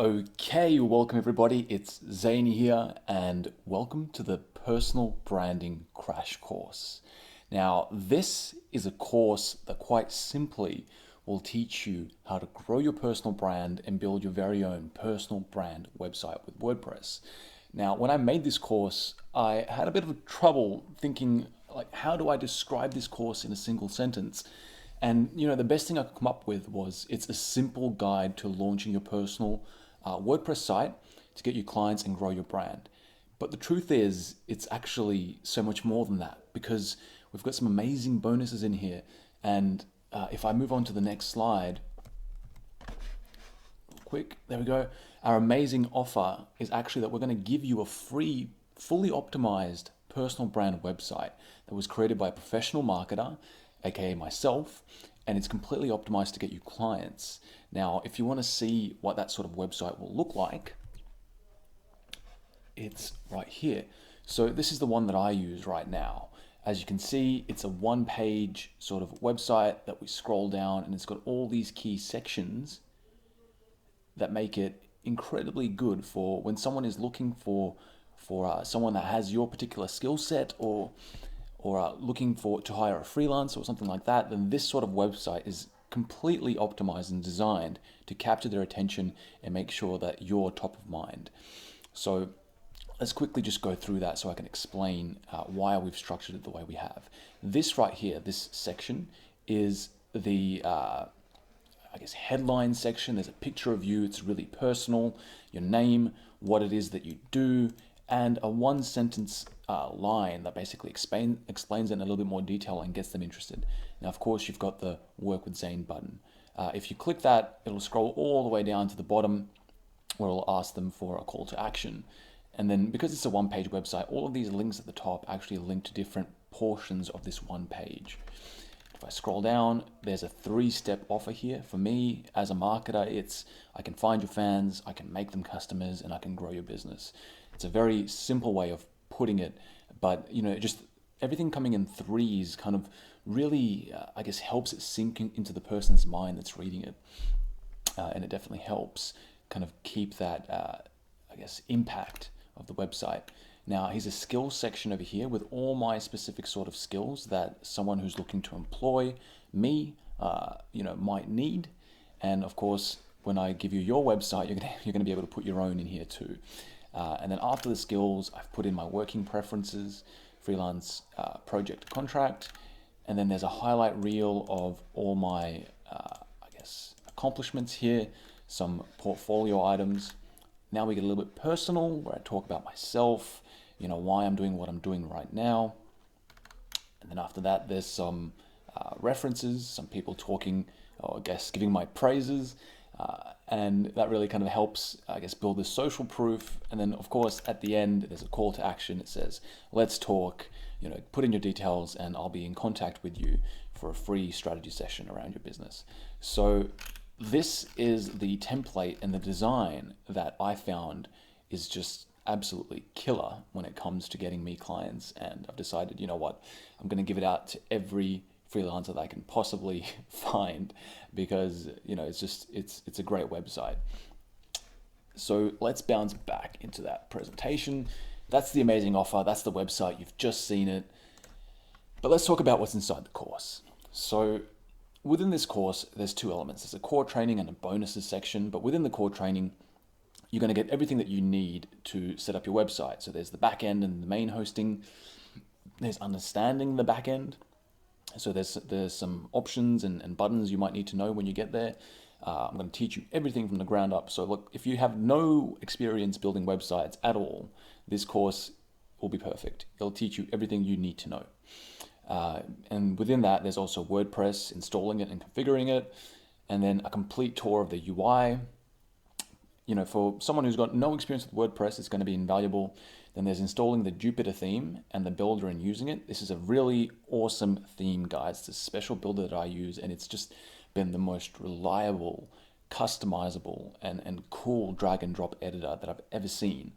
Okay, welcome everybody. It's Zany here, and welcome to the Personal Branding Crash Course. Now, this is a course that quite simply will teach you how to grow your personal brand and build your very own personal brand website with WordPress. Now, when I made this course, I had a bit of trouble thinking, like, how do I describe this course in a single sentence? And the best thing I could come up with was it's a simple guide to launching your personal WordPress site to get you clients and grow your brand. But the truth is, it's actually so much more than that, because we've got some amazing bonuses in here. And if I move on to the next slide, quick, there we go. Our amazing offer is actually that we're going to give you a free, fully optimized personal brand website that was created by a professional marketer, aka myself, and it's completely optimized to get you clients. Now, if you want to see what that sort of website will look like, it's right here. So this is the one that I use right now. As you can see, it's a one-page sort of website that we scroll down, and it's got all these key sections that make it incredibly good for when someone is looking for someone that has your particular skill set, or looking to hire a freelancer or something like that. Then this sort of website is completely optimized and designed to capture their attention and make sure that you're top of mind. So let's quickly just go through that so I can explain why we've structured it the way we have. This right here, this section, is the headline section. There's a picture of you. It's really personal. Your name, what it is that you do, and a one sentence line that basically explains it in a little bit more detail and gets them interested. Now, of course, you've got the Work with Zane button. If you click that, it'll scroll all the way down to the bottom where it'll ask them for a call to action. And then, because it's a one-page website, all of these links at the top actually link to different portions of this one page. If I scroll down, there's a 3-step offer here. For me, as a marketer, it's I can find your fans, I can make them customers, and I can grow your business. It's a very simple way of putting it, but just everything coming in threes kind of really, helps it sink into the person's mind that's reading it, and it definitely helps kind of keep that, impact of the website. Now, here's a skills section over here with all my specific sort of skills that someone who's looking to employ me, might need. And of course, when I give you your website, you're gonna be able to put your own in here too. And then after the skills, I've put in my working preferences, freelance, project, contract, and then there's a highlight reel of all my, accomplishments here, some portfolio items. Now we get a little bit personal, where I talk about myself, why I'm doing what I'm doing right now. And then after that, there's some references, some people talking, or giving my praises. And that really kind of helps, build this social proof. And then, of course, at the end, there's a call to action. It says, let's talk, put in your details, and I'll be in contact with you for a free strategy session around your business. So this is the template and the design that I found is just absolutely killer when it comes to getting me clients. And I've decided, I'm going to give it out to every freelancer that I can possibly find, because it's a great website. So let's bounce back into that presentation. That's the amazing offer. That's the website. You've just seen it. But let's talk about what's inside the course. So within this course, there's 2 elements. There's a core training and a bonuses section. But within the core training, you're going to get everything that you need to set up your website. So there's the back end and the main hosting. There's understanding the back end. So there's some options and buttons you might need to know when you get there. I'm going to teach you everything from the ground up. So look, if you have no experience building websites at all, this course will be perfect. It'll teach you everything you need to know. And within that, there's also WordPress, installing it and configuring it, and then a complete tour of the UI. For someone who's got no experience with WordPress, it's going to be invaluable. Then there's installing the Jupyter theme and the builder and using it. This is a really awesome theme, guys. It's a special builder that I use, and it's just been the most reliable, customizable, and cool drag and drop editor that I've ever seen.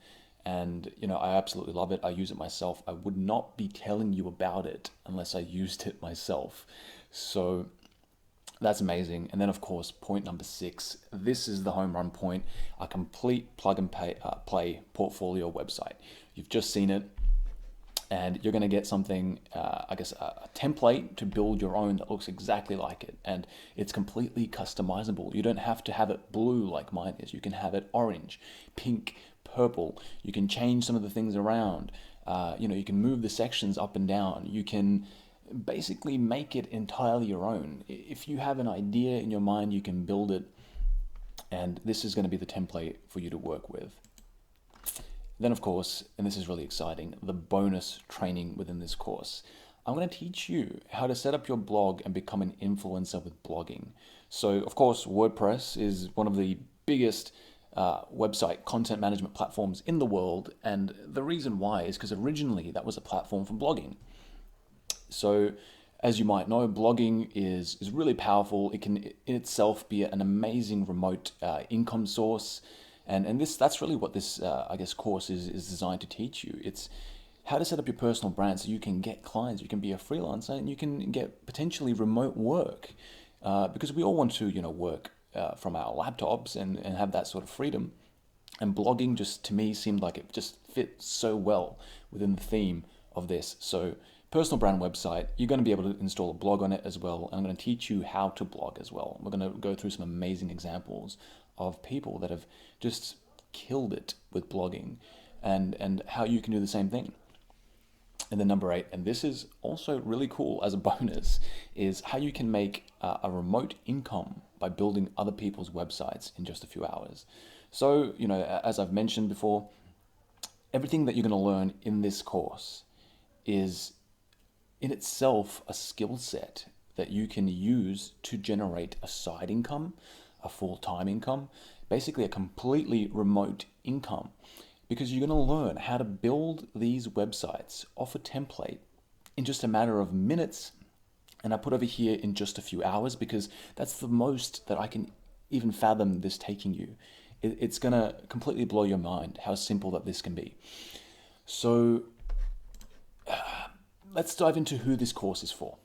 And I absolutely love it. I use it myself. I would not be telling you about it unless I used it myself. So That's amazing. And then of course, point number 6, this is the home run point, a complete plug and play portfolio website. You've just seen it, and you're going to get something, I guess, a template to build your own that looks exactly like it. And it's completely customizable. You don't have to have it blue like mine is. You can have it orange, pink, purple. You can change some of the things around. You can move the sections up and down. You can basically make it entirely your own. If you have an idea in your mind, you can build it. And this is going to be the template for you to work with. Then of course, and this is really exciting, the bonus training within this course. I'm going to teach you how to set up your blog and become an influencer with blogging. So of course, WordPress is one of the biggest website content management platforms in the world. And the reason why is because originally that was a platform for blogging. So as you might know, blogging is really powerful. It can in itself be an amazing remote income source. And that's really what this, I guess, course is designed to teach you. It's how to set up your personal brand so you can get clients, you can be a freelancer, and you can get potentially remote work. Because we all want to, work from our laptops and have that sort of freedom. And blogging just, to me, seemed like it just fit so well within the theme of this. So personal brand website, you're going to be able to install a blog on it as well. And I'm going to teach you how to blog as well. We're going to go through some amazing examples of people that have just killed it with blogging and how you can do the same thing. And then number 8, and this is also really cool as a bonus, is how you can make a remote income by building other people's websites in just a few hours. So, as I've mentioned before, everything that you're going to learn in this course is in itself a skill set that you can use to generate a side income, a full-time income, basically a completely remote income, because you're going to learn how to build these websites off a template in just a matter of minutes. And I put over here in just a few hours because that's the most that I can even fathom this taking you. It's going to completely blow your mind how simple that this can be. So let's dive into who this course is for.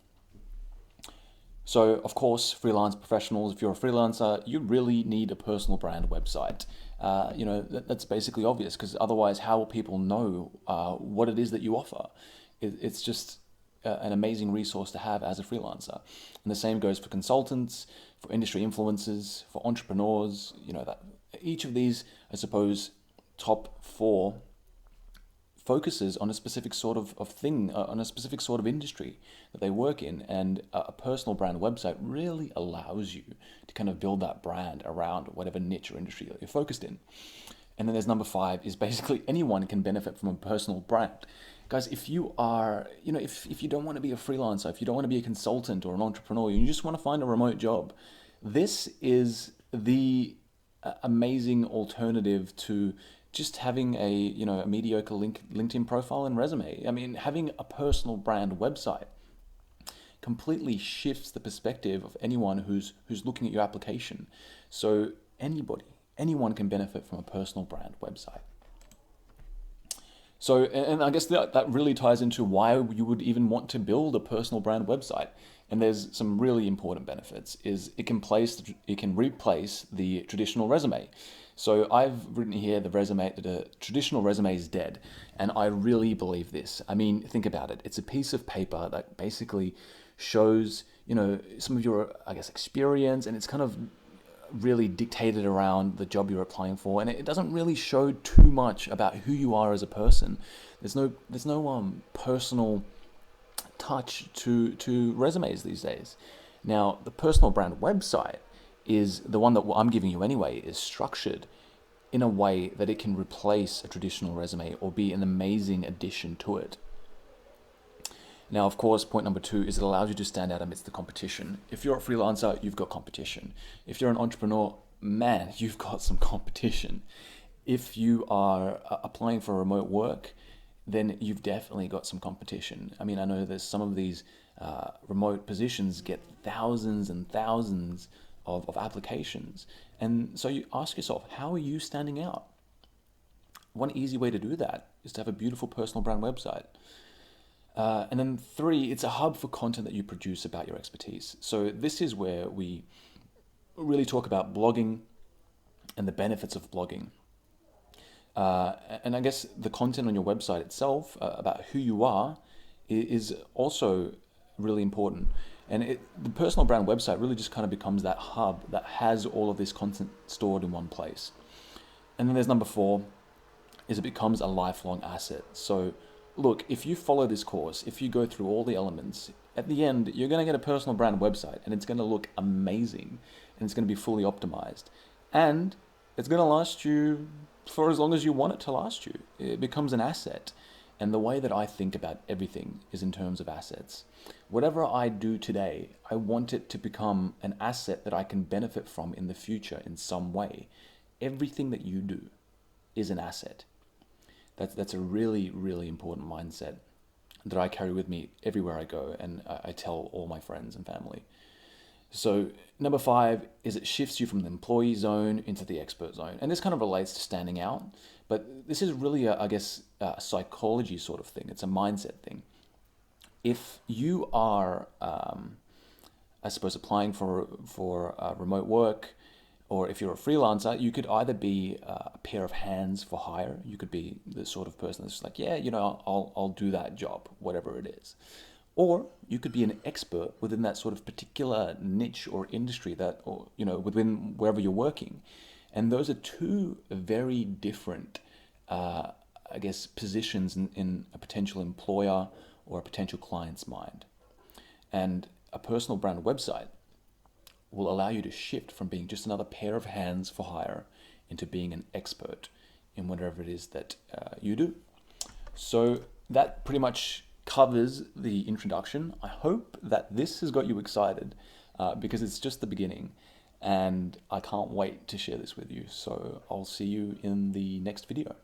So, of course, freelance professionals, if you're a freelancer, you really need a personal brand website. That's basically obvious, because otherwise, how will people know what it is that you offer? It's just an amazing resource to have as a freelancer. And the same goes for consultants, for industry influencers, for entrepreneurs. That each of these, I suppose, top 4 focuses on a specific sort of thing, on a specific sort of industry that they work in. And a personal brand website really allows you to kind of build that brand around whatever niche or industry that you're focused in. And then there's number 5 is basically anyone can benefit from a personal brand. Guys, if you are, if you don't want to be a freelancer, if you don't want to be a consultant or an entrepreneur, you just want to find a remote job, this is the amazing alternative to just having a mediocre LinkedIn profile and resume. I mean, having a personal brand website completely shifts the perspective of anyone who's looking at your application. So anyone can benefit from a personal brand website. So, and I guess that really ties into why you would even want to build a personal brand website. And there's some really important benefits. Is it can replace the traditional resume. So I've written here the traditional resume is dead, and I really believe this. I mean, think about it. It's a piece of paper that basically shows, some of your, I guess, experience, and it's kind of really dictated around the job you're applying for, and it doesn't really show too much about who you are as a person. There's no personal touch to resumes these days. Now, the personal brand website is the one that I'm giving you anyway, is structured in a way that it can replace a traditional resume or be an amazing addition to it. Now, of course, point number 2 is it allows you to stand out amidst the competition. If you're a freelancer, you've got competition. If you're an entrepreneur, man, you've got some competition. If you are applying for remote work, then you've definitely got some competition. I mean, I know there's some of these remote positions get thousands and thousands of applications. And so you ask yourself, how are you standing out? One easy way to do that is to have a beautiful personal brand website. And then 3, it's a hub for content that you produce about your expertise. So this is where we really talk about blogging and the benefits of blogging. And I guess the content on your website itself about who you are is also really important. And the personal brand website really just kind of becomes that hub that has all of this content stored in one place. And then there's number 4, is it becomes a lifelong asset. So look, if you follow this course, if you go through all the elements, at the end, you're going to get a personal brand website and it's going to look amazing and it's going to be fully optimized. And it's going to last you for as long as you want it to last you. It becomes an asset. And the way that I think about everything is in terms of assets. Whatever I do today, I want it to become an asset that I can benefit from in the future in some way. Everything that you do is an asset. That's a really, really important mindset that I carry with me everywhere I go, and I tell all my friends and family. So number 5 is it shifts you from the employee zone into the expert zone. And this kind of relates to standing out, but this is really, I guess, a psychology sort of thing. It's a mindset thing. If you are, I suppose, applying for remote work, or if you're a freelancer, you could either be a pair of hands for hire. You could be the sort of person that's like, yeah, I'll do that job, whatever it is. Or you could be an expert within that sort of particular niche or industry that, or, within wherever you're working. And those are 2 very different, I guess, positions in a potential employer or a potential client's mind. And a personal brand website will allow you to shift from being just another pair of hands for hire into being an expert in whatever it is that you do. So that pretty much covers the introduction. I hope that this has got you excited because it's just the beginning and I can't wait to share this with you. So I'll see you in the next video.